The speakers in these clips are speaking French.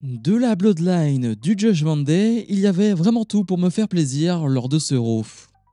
De la Bloodline, du Judgment Day, il y avait vraiment tout pour me faire plaisir lors de ce Raw.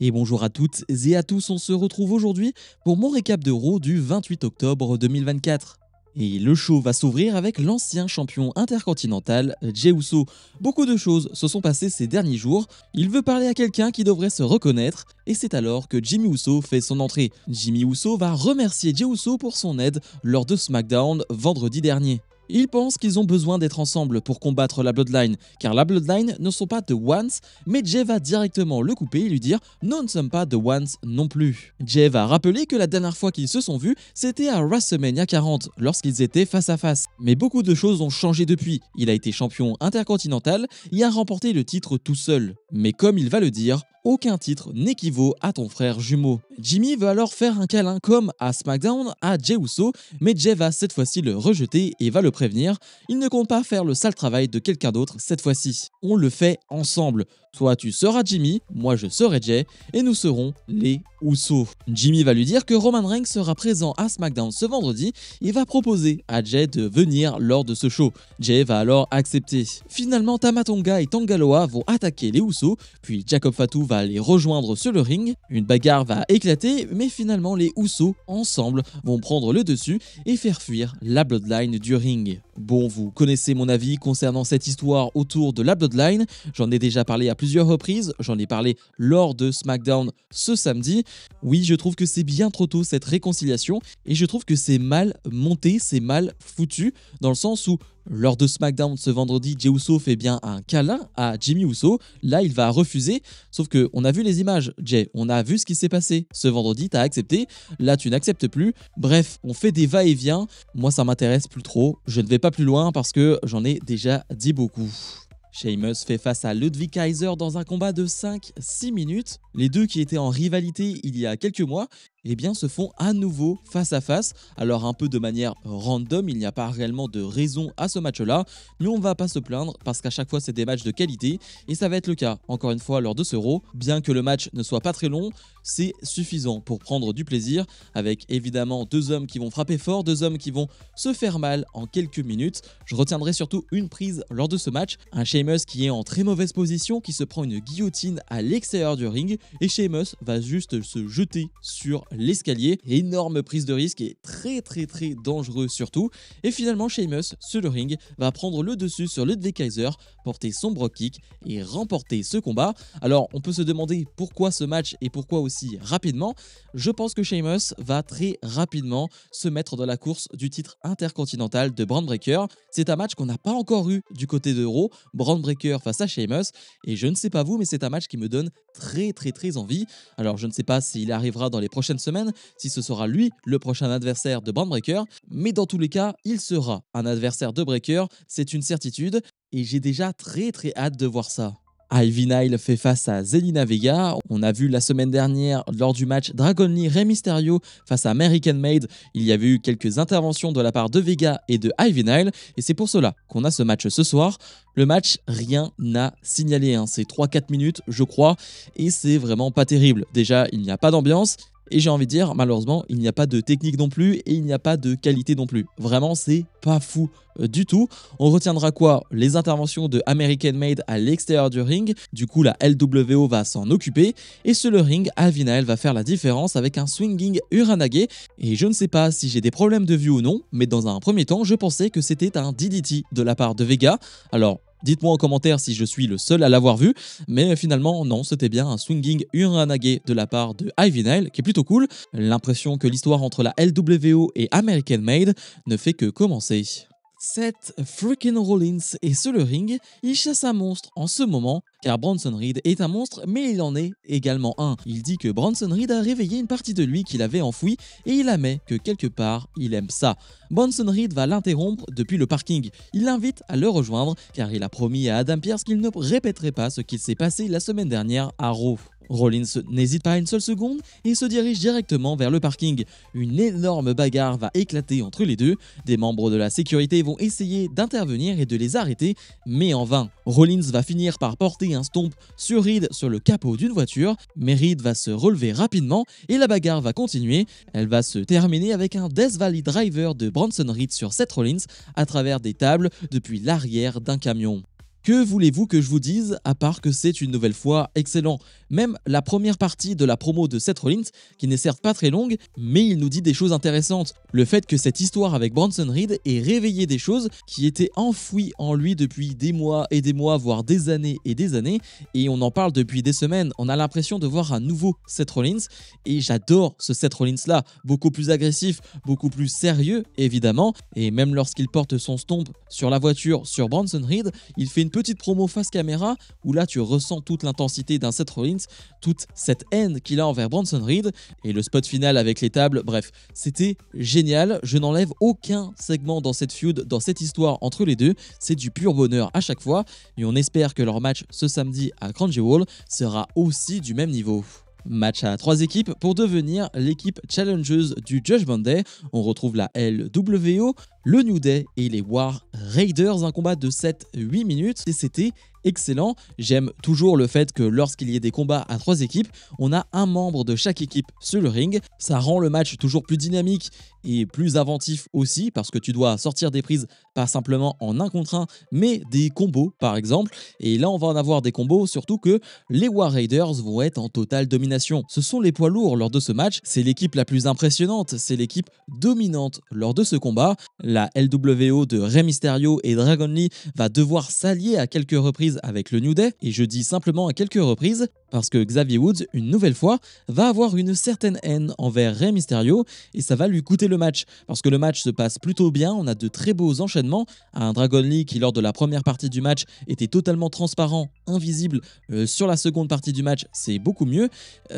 Et bonjour à toutes et à tous, on se retrouve aujourd'hui pour mon récap de Raw du 28 octobre 2024. Et le show va s'ouvrir avec l'ancien champion intercontinental Jey Uso. Beaucoup de choses se sont passées ces derniers jours. Il veut parler à quelqu'un qui devrait se reconnaître et c'est alors que Jimmy Uso fait son entrée. Jimmy Uso va remercier Jey Uso pour son aide lors de SmackDown vendredi dernier. Ils pensent qu'ils ont besoin d'être ensemble pour combattre la Bloodline, car la Bloodline ne sont pas The Ones, mais Jey va directement le couper et lui dire « Nous ne sommes pas The Ones non plus ». Jey va rappeler que la dernière fois qu'ils se sont vus, c'était à WrestleMania 40, lorsqu'ils étaient face à face. Mais beaucoup de choses ont changé depuis. Il a été champion intercontinental et a remporté le titre tout seul. Mais comme il va le dire, aucun titre n'équivaut à ton frère jumeau. Jimmy veut alors faire un câlin comme à SmackDown à Jey Uso, mais Jey va cette fois-ci le rejeter et va le prévenir. Il ne compte pas faire le sale travail de quelqu'un d'autre cette fois-ci. On le fait ensemble. Toi tu seras Jimmy, moi je serai Jey, et nous serons les Usos. Jimmy va lui dire que Roman Reigns sera présent à SmackDown ce vendredi et va proposer à Jey de venir lors de ce show. Jey va alors accepter. Finalement, Tama Tonga et Tangaloa vont attaquer les Usos, puis Jacob Fatu va les rejoindre sur le ring. Une bagarre va éclater, mais finalement les Usos, ensemble, vont prendre le dessus et faire fuir la Bloodline du ring. Bon, vous connaissez mon avis concernant cette histoire autour de la Bloodline, j'en ai déjà parlé à plusieurs reprises, j'en ai parlé lors de SmackDown ce samedi. Oui, je trouve que c'est bien trop tôt cette réconciliation et je trouve que c'est mal monté, c'est mal foutu, dans le sens où lors de SmackDown ce vendredi, Jey Uso fait bien un câlin à Jimmy Uso. Là, il va refuser. Sauf que on a vu les images, Jey. On a vu ce qui s'est passé. Ce vendredi, t'as accepté. Là, tu n'acceptes plus. Bref, on fait des va-et-vient. Moi, ça m'intéresse plus trop. Je ne vais pas plus loin parce que j'en ai déjà dit beaucoup. Sheamus fait face à Ludwig Kaiser dans un combat de 5-6 minutes. Les deux qui étaient en rivalité il y a quelques mois, eh bien, se font à nouveau face à face. Alors un peu de manière random, il n'y a pas réellement de raison à ce match-là, mais on ne va pas se plaindre parce qu'à chaque fois c'est des matchs de qualité et ça va être le cas encore une fois lors de ce Raw. Bien que le match ne soit pas très long, c'est suffisant pour prendre du plaisir avec évidemment deux hommes qui vont frapper fort, deux hommes qui vont se faire mal en quelques minutes. Je retiendrai surtout une prise lors de ce match, un Sheamus qui est en très mauvaise position, qui se prend une guillotine à l'extérieur du ring et Sheamus va juste se jeter sur l'escalier. Énorme prise de risque et très dangereux surtout. Et finalement Sheamus sur le ring va prendre le dessus sur Ludwig Kaiser, porter son Brogue Kick et remporter ce combat. Alors on peut se demander pourquoi ce match et pourquoi aussi rapidement. Je pense que Sheamus va très rapidement se mettre dans la course du titre intercontinental de Bron Breakker. C'est un match qu'on n'a pas encore eu du côté de Raw, Bron Breakker face à Sheamus, et je ne sais pas vous, mais c'est un match qui me donne très envie. Alors je ne sais pas s'il arrivera dans les prochaines semaines, si ce sera lui le prochain adversaire de Bron Breakker, mais dans tous les cas, il sera un adversaire de Breakker, c'est une certitude, et j'ai déjà très hâte de voir ça. Ivy Nile fait face à Zelina Vega. On a vu la semaine dernière lors du match Dragon Lee Rey Mysterio face à American Made, il y avait eu quelques interventions de la part de Vega et de Ivy Nile et c'est pour cela qu'on a ce match ce soir. Le match, rien n'a signalé, hein. C'est 3-4 minutes je crois et c'est vraiment pas terrible. Déjà, il n'y a pas d'ambiance. Et j'ai envie de dire, malheureusement, il n'y a pas de technique non plus et il n'y a pas de qualité non plus. Vraiment, c'est pas fou du tout. On retiendra quoi? Les interventions de American Made à l'extérieur du ring. Du coup, la LWO va s'en occuper. Et sur le ring, Avinal va faire la différence avec un swinging Uranage. Et je ne sais pas si j'ai des problèmes de vue ou non, mais dans un premier temps, je pensais que c'était un DDT de la part de Vega. Alors, dites-moi en commentaire si je suis le seul à l'avoir vu, mais finalement non, c'était bien un swinging Uranage de la part de Ivy Nile, qui est plutôt cool. L'impression que l'histoire entre la LWO et American Made ne fait que commencer. Seth freaking Rollins est sur le ring, il chasse un monstre en ce moment, car Bronson Reed est un monstre, mais il en est également un. Il dit que Bronson Reed a réveillé une partie de lui qu'il avait enfouie et il admet que quelque part, il aime ça. Bronson Reed va l'interrompre depuis le parking. Il l'invite à le rejoindre, car il a promis à Adam Pearce qu'il ne répéterait pas ce qu'il s'est passé la semaine dernière à Raw. Rollins n'hésite pas une seule seconde et se dirige directement vers le parking. Une énorme bagarre va éclater entre les deux. Des membres de la sécurité vont essayer d'intervenir et de les arrêter, mais en vain. Rollins va finir par porter un stomp sur Reed sur le capot d'une voiture, mais Reed va se relever rapidement et la bagarre va continuer. Elle va se terminer avec un Death Valley Driver de Bronson Reed sur Seth Rollins à travers des tables depuis l'arrière d'un camion. Que voulez-vous que je vous dise, à part que c'est une nouvelle fois excellent. Même la première partie de la promo de Seth Rollins, qui n'est certes pas très longue, mais il nous dit des choses intéressantes. Le fait que cette histoire avec Bronson Reed ait réveillé des choses qui étaient enfouies en lui depuis des mois et des mois, voire des années, et on en parle depuis des semaines. On a l'impression de voir un nouveau Seth Rollins, et j'adore ce Seth Rollins-là, beaucoup plus agressif, beaucoup plus sérieux, évidemment, et même lorsqu'il porte son stomp sur la voiture sur Bronson Reed, il fait une petite promo face caméra où là tu ressens toute l'intensité d'un Seth Rollins, toute cette haine qu'il a envers Bronson Reed, et le spot final avec les tables, bref, c'était génial. Je n'enlève aucun segment dans cette feud, dans cette histoire entre les deux, c'est du pur bonheur à chaque fois, et on espère que leur match ce samedi à Crunchyroll sera aussi du même niveau. Match à 3 équipes pour devenir l'équipe challengeuse du Judgment Day. On retrouve la LWO, le New Day et les War Raiders. Un combat de 7-8 minutes et c'était excellent. J'aime toujours le fait que lorsqu'il y ait des combats à 3 équipes, on a un membre de chaque équipe sur le ring. Ça rend le match toujours plus dynamique et plus inventif aussi parce que tu dois sortir des prises pas simplement en 1 contre 1 mais des combos par exemple. Et là on va en avoir des combos, surtout que les War Raiders vont être en totale domination. Ce sont les poids lourds lors de ce match, c'est l'équipe la plus impressionnante, c'est l'équipe dominante lors de ce combat. La LWO de Rey Mysterio et Dragon Lee va devoir s'allier à quelques reprises avec le New Day, et je dis simplement à quelques reprises parce que Xavier Woods, une nouvelle fois, va avoir une certaine haine envers Rey Mysterio et ça va lui coûter le match parce que le match se passe plutôt bien, on a de très beaux enchaînements, un Dragon Lee qui lors de la première partie du match était totalement transparent, invisible, sur la seconde partie du match c'est beaucoup mieux,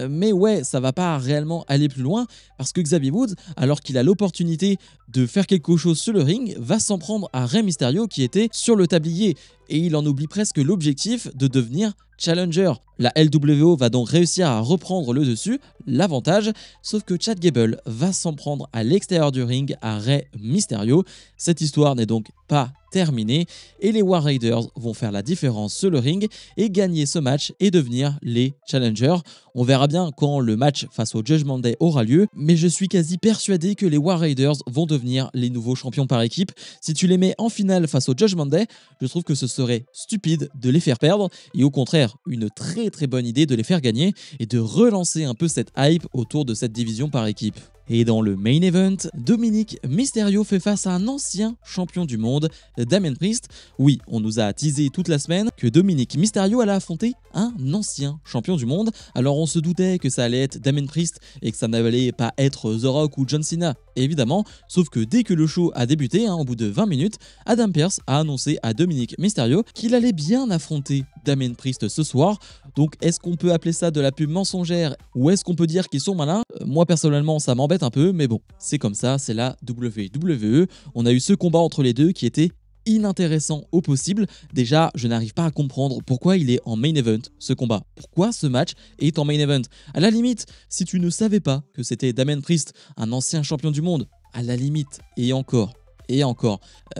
mais ouais, ça va pas réellement aller plus loin parce que Xavier Woods, alors qu'il a l'opportunité de faire quelque chose sur le ring, va s'en prendre à Rey Mysterio qui était sur le tablier et il en oublie presque l'objectif de devenir challenger. La LWO va donc réussir à reprendre le dessus, l'avantage, sauf que Chad Gable va s'en prendre à l'extérieur du ring à Rey Mysterio. Cette histoire n'est donc pas terminée et les War Raiders vont faire la différence sur le ring et gagner ce match et devenir les challengers. On verra bien quand le match face au Judgment Day aura lieu, mais je suis quasi persuadé que les War Raiders vont devenir les nouveaux champions par équipe. Si tu les mets en finale face au Judgment Day, je trouve que ce serait stupide de les faire perdre et au contraire une très bonne idée de les faire gagner et de relancer un peu cette hype autour de cette division par équipe. Et dans le main event, Dominic Mysterio fait face à un ancien champion du monde, Damien Priest. Oui, on nous a teasé toute la semaine que Dominic Mysterio allait affronter un ancien champion du monde. Alors on se doutait que ça allait être Damien Priest et que ça n'allait pas être The Rock ou John Cena, évidemment. Sauf que dès que le show a débuté, au bout de 20 minutes, Adam Pearce a annoncé à Dominic Mysterio qu'il allait bien affronter Damien Priest ce soir. Donc est-ce qu'on peut appeler ça de la pub mensongère ou est-ce qu'on peut dire qu'ils sont malins? Moi personnellement ça m'embête un peu, mais bon, c'est comme ça, c'est la WWE. On a eu ce combat entre les deux qui était inintéressant au possible. Déjà, je n'arrive pas à comprendre pourquoi il est en main event, ce combat. Pourquoi ce match est en main event? À la limite, si tu ne savais pas que c'était Damien Priest, un ancien champion du monde, à la limite, et encore.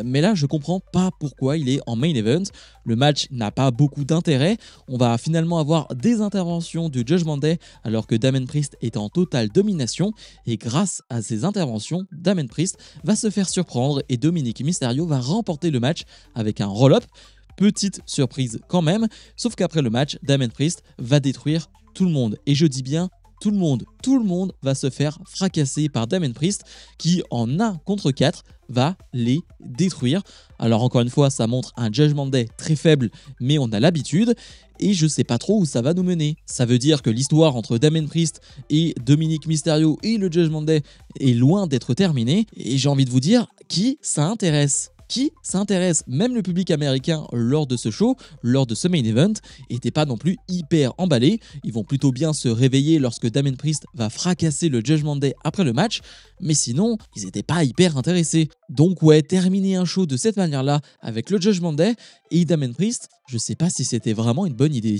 Mais là, je comprends pas pourquoi il est en main event. Le match n'a pas beaucoup d'intérêt. On va finalement avoir des interventions du Judgment Day alors que Damien Priest est en totale domination. Et grâce à ces interventions, Damien Priest va se faire surprendre et Dominic Mysterio va remporter le match avec un roll-up. Petite surprise quand même, sauf qu'après le match, Damien Priest va détruire tout le monde. Et je dis bien tout le monde va se faire fracasser par Damien Priest qui en 1 contre 4 va les détruire. Alors encore une fois, ça montre un Judgment Day très faible, mais on a l'habitude et je sais pas trop où ça va nous mener. Ça veut dire que l'histoire entre Damien Priest et Dominic Mysterio et le Judgment Day est loin d'être terminée et j'ai envie de vous dire, qui ça intéresse? Qui s'intéresse? Même le public américain lors de ce show, lors de ce main event, n'était pas non plus hyper emballé. Ils vont plutôt bien se réveiller lorsque Damien Priest va fracasser le Judgment Day après le match, mais sinon, ils n'étaient pas hyper intéressés. Donc ouais, terminer un show de cette manière-là avec le Judgment Day et Damien Priest, je sais pas si c'était vraiment une bonne idée.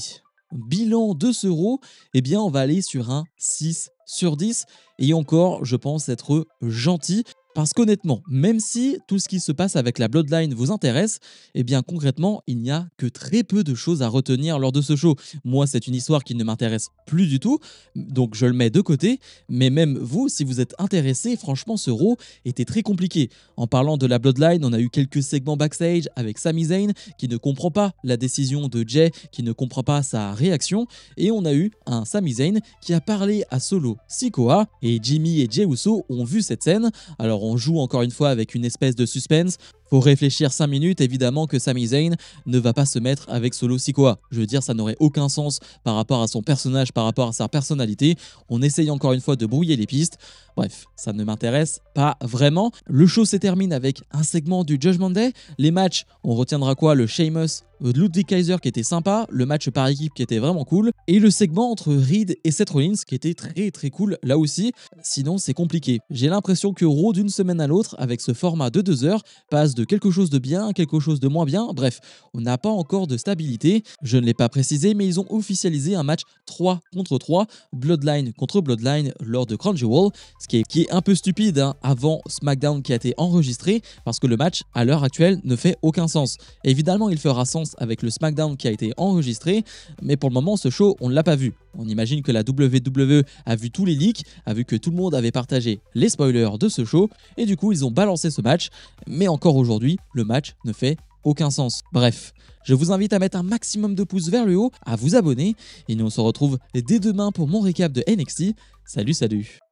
Bilan de ce Raw, eh bien on va aller sur un 6 sur 10 et encore, je pense être gentil. Parce qu'honnêtement, même si tout ce qui se passe avec la Bloodline vous intéresse, eh bien concrètement, il n'y a que très peu de choses à retenir lors de ce show. Moi, c'est une histoire qui ne m'intéresse plus du tout, donc je le mets de côté. Mais même vous, si vous êtes intéressé, franchement, ce Raw était très compliqué. En parlant de la Bloodline, on a eu quelques segments backstage avec Sami Zayn qui ne comprend pas la décision de Jay, qui ne comprend pas sa réaction. Et on a eu un Sami Zayn qui a parlé à Solo Sikoa et Jimmy et Jey Uso ont vu cette scène. Alors on joue encore une fois avec une espèce de suspense. Faut réfléchir 5 minutes, évidemment que Sami Zayn ne va pas se mettre avec Solo Sikoa. Je veux dire, ça n'aurait aucun sens par rapport à son personnage, par rapport à sa personnalité. On essaye encore une fois de brouiller les pistes. Bref, ça ne m'intéresse pas vraiment. Le show se termine avec un segment du Judgment Day. Les matchs, on retiendra quoi? Le Sheamus, Ludwig Kaiser qui était sympa, le match par équipe qui était vraiment cool, et le segment entre Reed et Seth Rollins qui était très cool là aussi. Sinon, c'est compliqué. J'ai l'impression que Raw d'une semaine à l'autre, avec ce format de 2 heures, passe de quelque chose de bien à quelque chose de moins bien. Bref, on n'a pas encore de stabilité. Je ne l'ai pas précisé, mais ils ont officialisé un match 3 contre 3, Bloodline contre Bloodline lors de Crown Jewel, ce qui est un peu stupide hein, avant SmackDown qui a été enregistré, parce que le match à l'heure actuelle ne fait aucun sens. Évidemment, il fera sens avec le SmackDown qui a été enregistré, mais pour le moment, ce show, on ne l'a pas vu. On imagine que la WWE a vu tous les leaks, a vu que tout le monde avait partagé les spoilers de ce show, et du coup, ils ont balancé ce match, mais encore aujourd'hui, le match ne fait aucun sens. Bref, je vous invite à mettre un maximum de pouces vers le haut, à vous abonner, et nous on se retrouve dès demain pour mon récap de NXT. Salut, salut!